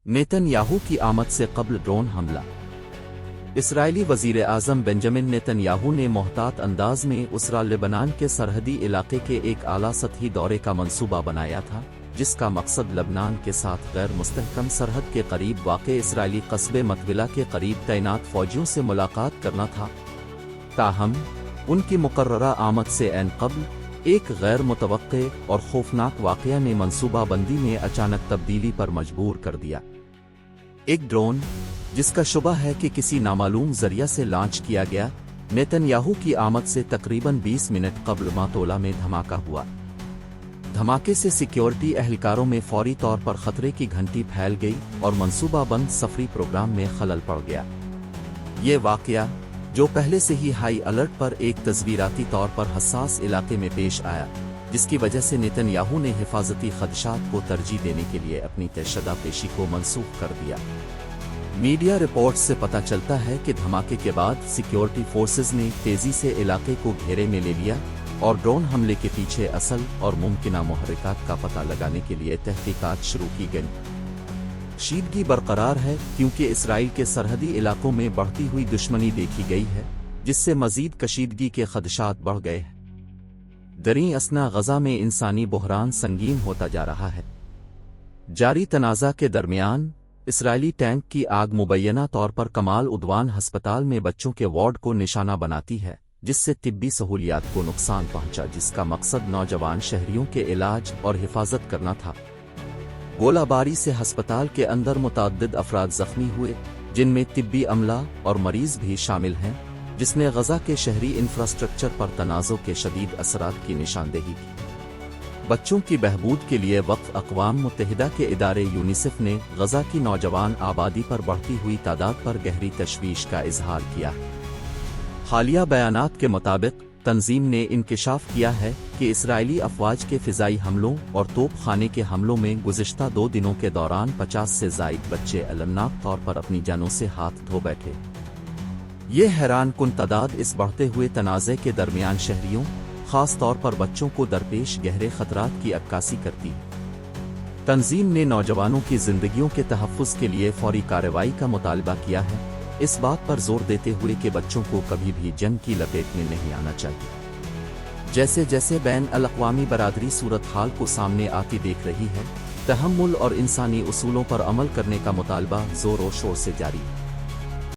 Netanyahu की आमद से कब्ल ड्रोन हमला। इसराइली वजीर आज़म बेंजामिन नेतन्याहू ने मोहतात अंदाज में उसरा लेबनान के सरहदी इलाके के एक आला सतही दौरे का मंसूबा बनाया था, जिसका मकसद लबनान के साथ गैर मुस्तहकम सरहद के करीब वाक़े इसराइली कस्बे मतविला के करीब तैनात फौजियों से मुलाकात करना था। ताहम उनकी मुकर्ररा आमद से ऐन कब्ल एक गैर मुतवक्के और खौफनाक वाक़या ने मंसूबाबंदी में अचानक तब्दीली पर मजबूर कर दिया। एक ड्रोन, जिसका शुबा है कि किसी नामालूम जरिया से लॉन्च किया गया, नेतन्याहू की आमद से तकरीबन 20 मिनट कब्ल मातोला में धमाका हुआ। धमाके से सिक्योरिटी एहलकारों में फौरी तौर पर खतरे की घंटी फैल गई और मंसूबाबंद सफरी प्रोग्राम में खलल पड़ गया। ये वाक़या, जो पहले से ही हाई अलर्ट पर एक तस्वीराती तौर पर हसास इलाके में पेश आया, जिसकी वजह से नेतन्याहू ने हिफाजती खदशात को तरजीह देने के लिए अपनी तयशदा पेशी को मनसूख कर दिया। मीडिया रिपोर्ट्स से पता चलता है कि धमाके के बाद सिक्योरिटी फोर्सेज ने तेजी से इलाके को घेरे में ले लिया और ड्रोन हमले के पीछे असल और मुमकिना मुहर्रिकात का पता लगाने के लिए तहकीकात शुरू की गई। कशीदगी बरकरार है क्योंकि इसराइल के सरहदी इलाकों में बढ़ती हुई दुश्मनी देखी गई है, जिससे मजीद कशीदगी के खदशात बढ़ गए हैं। दरीं असना गजा में इंसानी बहरान संगीन होता जा रहा है। जारी तनाज़ा के दरमियान इसराइली टैंक की आग मुबैना तौर पर कमाल उद्वान हस्पताल में बच्चों के वार्ड को निशाना बनाती है, जिससे तिब्बी सहूलियात को नुकसान पहुंचा, जिसका मकसद नौजवान शहरियों के इलाज और हिफाजत करना था। गोलाबारी से हस्पताल के अंदर मुतअद्दिद अफराद जख्मी हुए, जिनमें तिब्बी अमला और मरीज भी शामिल हैं, जिसने गजा के शहरी इंफ्रास्ट्रक्चर पर तनाज़ों के शदीद असरात की निशानदेही की। बच्चों की बहबूद के लिए वक्फ अक़वाम मुत्तहिदा के इदारे यूनिसेफ ने गजा की नौजवान आबादी पर बढ़ती हुई तादाद पर गहरी तशवीश का इजहार किया। हालिया बयानात के मुताबिक तंजीम ने इंकिशाफ किया है कि इसराइली अफवाज के फ़िज़ाई हमलों और तोप खाने के हमलों में गुज़िश्ता 2 दिनों के दौरान 50 से ज़ायद बच्चे अलमनाक तौर पर अपनी जानों से हाथ धो बैठे। ये हैरान कुन तादाद इस बढ़ते हुए तनाज़े के दरमियान शहरियों, ख़ास तौर पर बच्चों को दरपेश गहरे खतरात की अक्कासी करती है। तंजीम ने नौजवानों की ज़िंदगियों के तहफ़्फ़ुज़ के लिए फौरी कार्रवाई का मुतालबा किया है, इस बात पर जोर देते हुए कि बच्चों को कभी भी जंग की लपेट में नहीं आना चाहिए। जैसे जैसे बैन अल-अक़वामी बरादरी सूरत हाल को सामने आती देख रही है, तहम्मुल और इंसानी उसूलों पर अमल करने का मुतालबा ज़ोर और शोर से जारी है।